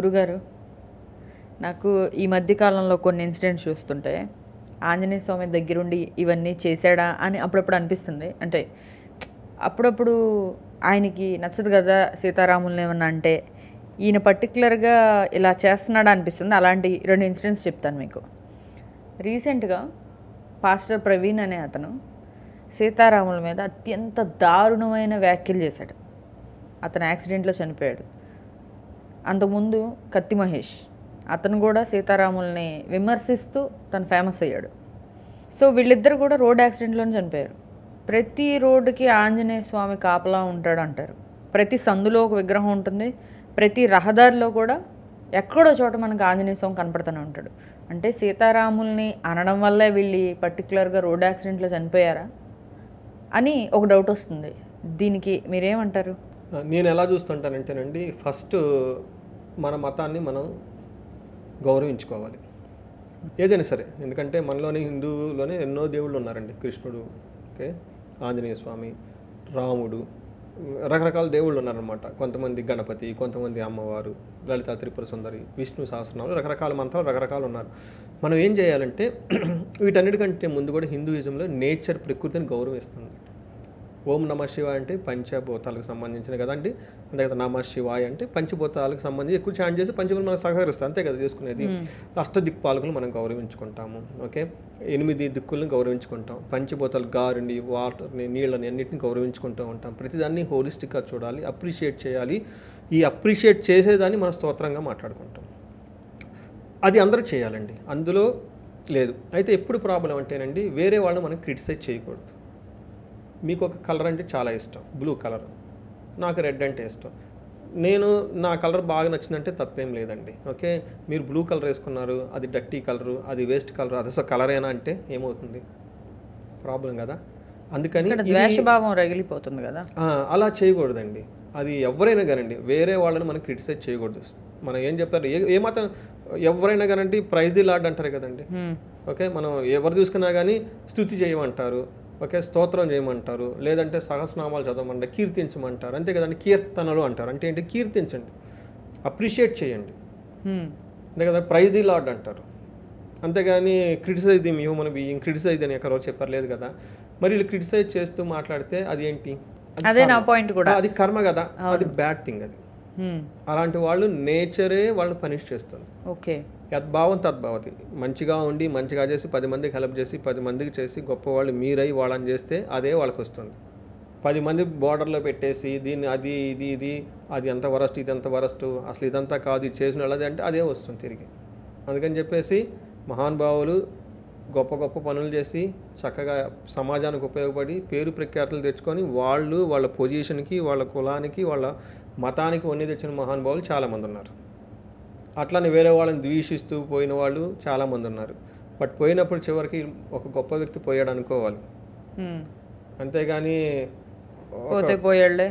గురుగారు, నాకు ఈ మధ్య కాలంలో కొన్ని ఇన్సిడెంట్స్ చూస్తుంటే ఆంజనేయ స్వామి దగ్గరుండి ఇవన్నీ చేశాడా అని అప్పుడప్పుడు అనిపిస్తుంది. అంటే అప్పుడప్పుడు ఆయనకి నచ్చదు కదా సీతారాములను ఏమన్నా అంటే, ఈయన పర్టికులర్గా ఇలా చేస్తున్నాడా అనిపిస్తుంది. అలాంటి 2 ఇన్సిడెంట్స్ చెప్తాను మీకు. రీసెంట్గా పాస్టర్ ప్రవీణ్ అనే అతను సీతారాముల మీద అత్యంత దారుణమైన వ్యాఖ్యలు చేశాడు. అతను యాక్సిడెంట్లో చనిపోయాడు. అంతకుముందు కత్తి మహేష్, అతను కూడా సీతారాముల్ని విమర్శిస్తూ తను ఫేమస్ అయ్యాడు. సో వీళ్ళిద్దరు కూడా రోడ్ యాక్సిడెంట్లోనే చనిపోయారు. ప్రతి రోడ్డుకి ఆంజనేయ స్వామి కాపలా ఉంటాడు అంటారు. ప్రతి సందులో ఒక విగ్రహం ఉంటుంది. ప్రతి రహదారిలో కూడా ఎక్కడో చోట మనకు ఆంజనేయ స్వామి కనపడుతూనే ఉంటాడు. అంటే సీతారాముల్ని అనడం వల్లే వీళ్ళు పర్టికులర్గా రోడ్ యాక్సిడెంట్లో చనిపోయారా అని ఒక డౌట్ వస్తుంది. దీనికి మీరేమంటారు? నేను ఎలా చూస్తుంటానంటేనండి, ఫస్ట్ మన మతాన్ని మనం గౌరవించుకోవాలి ఏదైనా సరే. ఎందుకంటే మనలోని హిందువులోనే ఎన్నో దేవుళ్ళు ఉన్నారండి. కృష్ణుడు, ఓకే, ఆంజనేయ స్వామి, రాముడు, రకరకాల దేవుళ్ళు ఉన్నారనమాట. కొంతమంది గణపతి, కొంతమంది అమ్మవారు, లలిత త్రిపుర సుందరి, విష్ణు సహస్రనామాలు, రకరకాల మంత్రాలు రకరకాలు ఉన్నారు. మనం ఏం చేయాలంటే వీటన్నిటికంటే ముందు కూడా హిందూయిజంలో నేచర్, ప్రకృతిని గౌరవిస్తుంది. ఓం నమ శివాయ అంటే పంచభూతాలకు సంబంధించిన కదండి. అంతే కదా. నమ శివాయ అంటే పంచభూతాలకు సంబంధించి ఎక్కువ చాంట్ చేసి పంచభూతాలు మనకు సహకరిస్తాయి. అంతే కదా చేసుకునేది. అష్టదిక్పాలకులు మనం గౌరవించుకుంటాము. ఓకే, 8 దిక్కులను గౌరవించుకుంటాం. పంచభూతాలు, గారిని, వాటర్ని, నీళ్ళని అన్నింటిని గౌరవించుకుంటూ ఉంటాం. ప్రతిదాన్ని హోలిస్టిక్గా చూడాలి, అప్రిషియేట్ చేయాలి. ఈ అప్రిషియేట్ చేసేదాన్ని మనం స్తోత్రంగా మాట్లాడుకుంటాం. అది అందరూ చేయాలండి, అందులో లేదు. అయితే ఎప్పుడు ప్రాబ్లం అంటేనండి, వేరే వాళ్ళు మనం క్రిటిసైజ్ చేయకూడదు. మీకు ఒక కలర్ అంటే చాలా ఇష్టం, బ్లూ కలర్, నాకు రెడ్ అంటే ఇష్టం. నా కలర్ బాగా నచ్చిందంటే తప్పేం లేదండి. ఓకే, మీరు బ్లూ కలర్ వేసుకున్నారు, అది డర్టీ కలరు, అది వేస్ట్ కలర్, అది అసలు కలరేనా అంటే ఏమవుతుంది? ప్రాబ్లం కదా. అందుకని ద్వేషభావం రగిలిపోతుంది కదా. అలా చేయకూడదండి. అది ఎవరైనా కానండి, వేరే వాళ్ళని మనం క్రిటిసైజ్ చేయకూడదు. మనం ఏం చెప్తారు, ఏ మాత్రం ఎవరైనా కానండి, ప్రైజ్ ది లార్డ్ అంటారు కదండి. ఓకే, మనం ఎవరు చూసుకున్నా కానీ స్తుతి చేయమంటారు, ఓకే, స్తోత్రం చేయమంటారు, లేదంటే సహస్రనామాలు చదవమంటారు, కీర్తించమంటారు. అంతే కదండి. కీర్తనలు అంటారు. అంటే ఏంటి? కీర్తించండి, అప్రిషియేట్ చేయండి. అంతే కదా. ప్రైజ్ ది లార్డ్ అంటారు. అంతేగాని criticise the human being, criticise అని ఎక్కడో చెప్పారు లేదు కదా. మరి వీళ్ళు క్రిటిసైజ్ చేస్తూ మాట్లాడితే అది ఏంటి? అదే నా పాయింట్ కూడా. అది కర్మ కదా, అది బ్యాడ్ థింగ్. అది అలాంటి వాళ్ళు నేచరే వాళ్ళు పనిష్ చేస్తుంది. ఓకే, యద్భావం తద్భావతి. మంచిగా ఉండి మంచిగా చేసి 10 మందికి హెల్ప్ చేసి 10 మందికి చేసి గొప్పవాళ్ళు మీరై వాళ్ళని చేస్తే అదే వాళ్ళకి వస్తుంది. 10 మంది బోర్డర్లో పెట్టేసి దీన్ని అది ఇది అది ఎంత వరస్ట్, ఇది ఎంత వరస్ట్, అసలు ఇదంతా కాదు, ఇది చేసిన వాళ్ళది అంటే అదే వస్తుంది తిరిగి. అందుకని చెప్పేసి మహానుభావులు గొప్ప గొప్ప పనులు చేసి చక్కగా సమాజానికి ఉపయోగపడి పేరు ప్రఖ్యాతులు తెచ్చుకొని వాళ్ళ పొజిషన్కి, వాళ్ళ కులానికి, వాళ్ళ మతానికి వన్నీ తెచ్చిన మహానుభావులు చాలామంది ఉన్నారు. అట్లనే వేరే వాళ్ళని ద్వేషిస్తూ పోయిన వాళ్ళు చాలామంది ఉన్నారు. బట్ పోయినప్పుడు చివరికి ఒక గొప్ప వ్యక్తి పోయాడు అనుకోవాలి, అంతేగాని పోయాడులే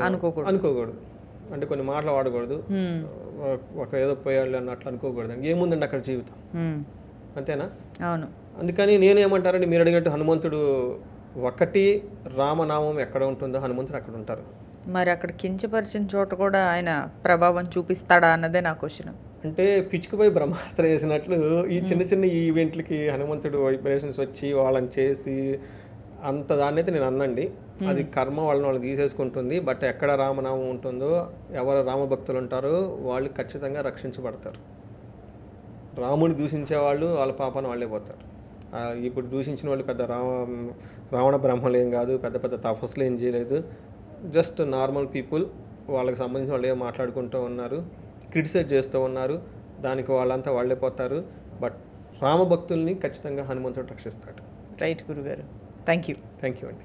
అనుకోకూడదు. అంటే కొన్ని మాటలు వాడకూడదు, ఒక ఏదో పోయాడు అన్నట్లు అనుకోకూడదు. ఏముందండి అక్కడ జీవితం, అంతేనా? అవును. అందుకని నేనేమంటారండి, మీరు అడిగినట్టు హనుమంతుడు ఒక్కటి రామనామం ఎక్కడ ఉంటుందో హనుమంతుడు అక్కడ ఉంటారు. మరి అక్కడ కించపరిచిన చోట కూడా ఆయన ప్రభావం చూపిస్తాడా అన్నదే నా క్వశ్చన్. అంటే పిచ్చుకుపోయి బ్రహ్మాస్త్రం వేసినట్లు ఈ చిన్న చిన్న ఈవెంట్లకి హనుమంతుడు వైబ్రేషన్స్ వచ్చి వాళ్ళని చేసి అంత దాన్ని అయితే నేను అన్నండి. అది కర్మ వాళ్ళని తీసేసుకుంటుంది. బట్ ఎక్కడ రామనామం ఉంటుందో, ఎవరు రామభక్తులు ఉంటారో వాళ్ళు ఖచ్చితంగా రక్షించబడతారు. రాముని దూషించే వాళ్ళు వాళ్ళ పాపాన్ని వాళ్ళే పోతారు. ఇప్పుడు దూషించిన వాళ్ళు పెద్ద రావణ బ్రహ్మలు ఏం కాదు, పెద్ద పెద్ద తపస్సులు ఏం చేయలేదు. జస్ట్ నార్మల్ పీపుల్, వాళ్ళకి సంబంధించిన వాళ్ళు ఏం మాట్లాడుకుంటూ ఉన్నారు, క్రిటిసైజ్ చేస్తూ ఉన్నారు. దానికి వాళ్ళంతా వాళ్ళే పోతారు. బట్ రామభక్తుల్ని ఖచ్చితంగా హనుమంతుడు రక్షిస్తాడు. రైట్ గురుగారు, థ్యాంక్ యూ అండి.